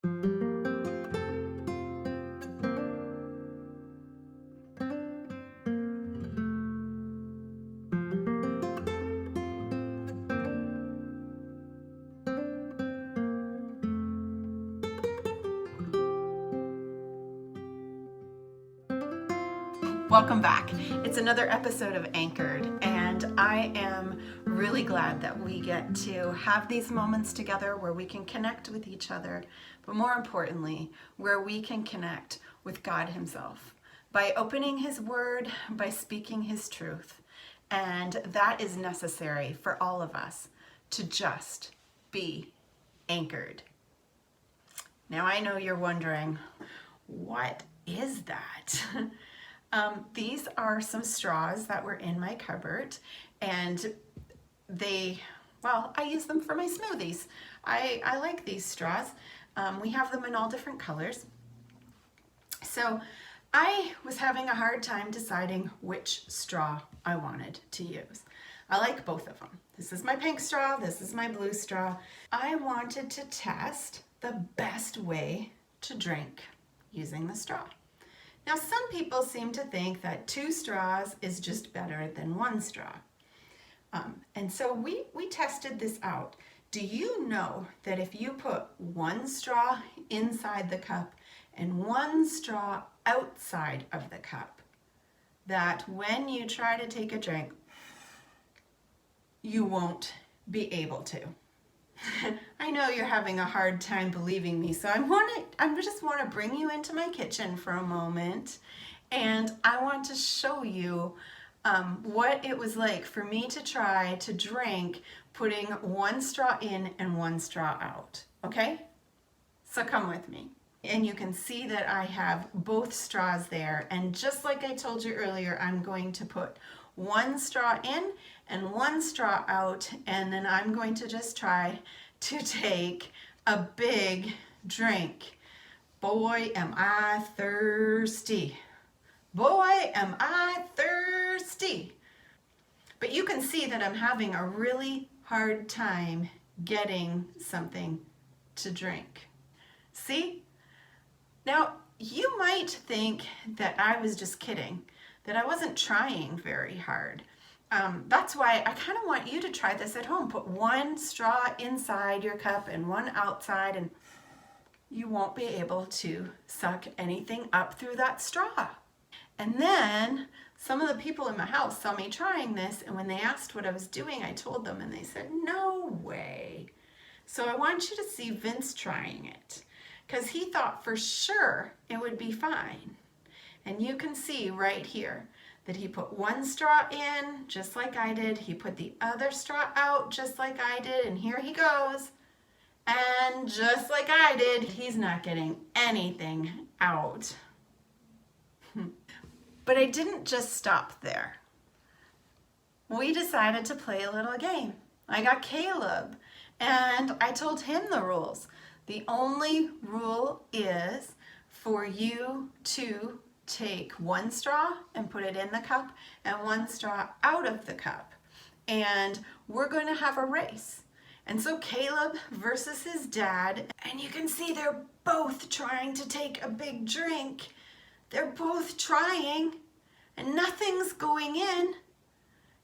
Welcome back. It's another episode of Anchored, and I am really glad that we get to have these moments together where we can connect with each other, but more importantly, where we can connect with God Himself by opening His Word, by speaking His truth. And that is necessary for all of us to just be anchored. Now, I know you're wondering, what is that? These are some straws that were in my cupboard, and I use them for my smoothies. I like these straws. We have them in all different colors. So I was having a hard time deciding which straw I wanted to use. I like both of them. This is my pink straw, this is my blue straw. I wanted to test the best way to drink using the straw. Now, some people seem to think that 2 straws is just better than 1 straw. And so we tested this out. Do you know that if you put 1 straw inside the cup and 1 straw outside of the cup, that when you try to take a drink, you won't be able to? I know you're having a hard time believing me, so I just want to bring you into my kitchen for a moment, and I want to show you what it was like for me to try to drink putting 1 straw in and 1 straw out, okay? So come with me. And you can see that I have both straws there, and just like I told you earlier, I'm going to put 1 straw in and 1 straw out, and then I'm going to just try to take a big drink. Boy, am I thirsty. Boy, am I thirsty. But you can see that I'm having a really hard time getting something to drink. See? Now, you might think that I was just kidding, that I wasn't trying very hard. That's why I kind of want you to try this at home. Put 1 straw inside your cup and 1 outside, and you won't be able to suck anything up through that straw. And then some of the people in my house saw me trying this, and when they asked what I was doing, I told them, and they said, "No way." So I want you to see Vince trying it, because he thought for sure it would be fine. And you can see right here that he put 1 straw in, just like I did. He put the other straw out, just like I did, and here he goes. And just like I did, he's not getting anything out. But I didn't just stop there. We decided to play a little game. I got Caleb, and I told him the rules. The only rule is for you to take 1 straw and put it in the cup and 1 straw out of the cup. And we're going to have a race. And so Caleb versus his dad, and you can see they're both trying to take a big drink. They're both trying, and nothing's going in.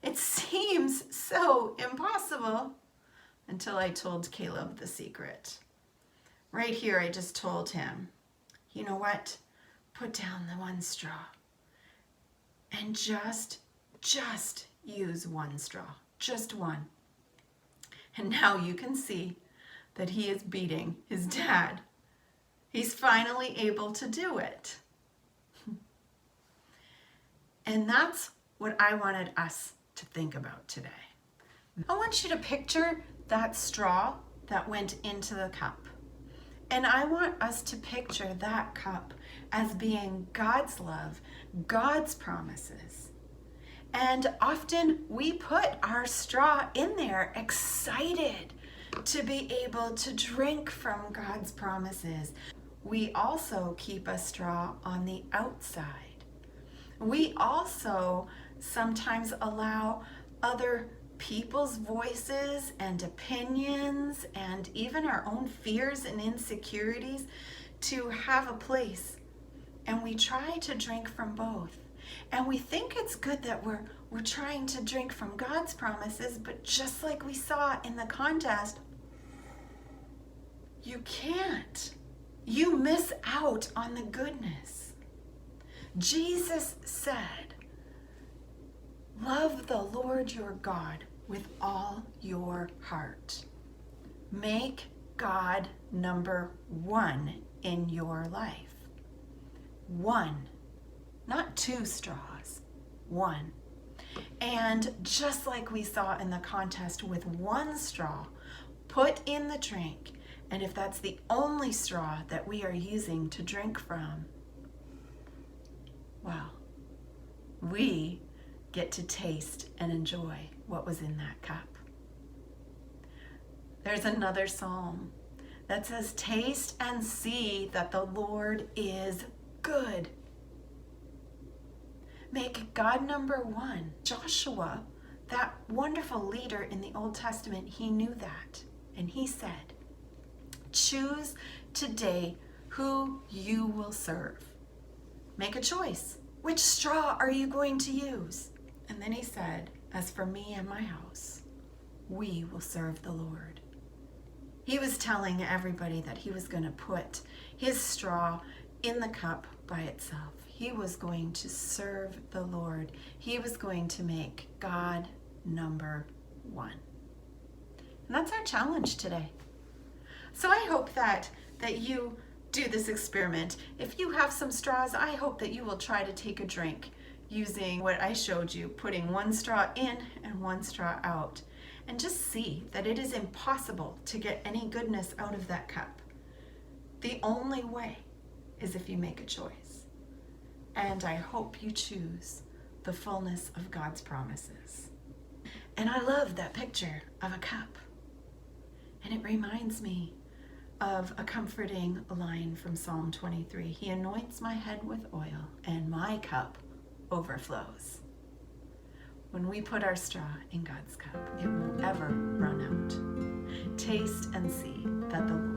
It seems so impossible until I told Caleb the secret. Right here, I just told him, you know what? Put down the 1 straw and just use 1 straw, just 1. And now you can see that he is beating his dad. He's finally able to do it. And that's what I wanted us to think about today. I want you to picture that straw that went into the cup. And I want us to picture that cup as being God's love, God's promises. And often we put our straw in there excited to be able to drink from God's promises. We also keep a straw on the outside. We also sometimes allow other people's voices and opinions and even our own fears and insecurities to have a place. And we try to drink from both. And we think it's good that we're trying to drink from God's promises, but just like we saw in the contest, you can't. You miss out on the goodness. Jesus said, love the Lord your God with all your heart. Make God number one in your life. One, not 2 straws, one. And just like we saw in the contest, with 1 straw, put in the drink. And if that's the only straw that we are using to drink from, well, we get to taste and enjoy what was in that cup. There's another psalm that says, taste and see that the Lord is good. Make God number one. Joshua, that wonderful leader in the Old Testament, he knew that. And he said, choose today who you will serve. Make a choice. Which straw are you going to use? And then he said, as for me and my house, we will serve the Lord. He was telling everybody that he was going to put his straw in the cup by itself. He was going to serve the Lord. He was going to make God number one. And that's our challenge today. So I hope that you do this experiment. If you have some straws, I hope that you will try to take a drink using what I showed you, putting 1 straw in and 1 straw out. And just see that it is impossible to get any goodness out of that cup. The only way is if you make a choice. And I hope you choose the fullness of God's promises. And I love that picture of a cup. And it reminds me of a comforting line from Psalm 23. He anoints my head with oil, and my cup overflows. When we put our straw in God's cup, it won't ever run out. Taste and see that the Lord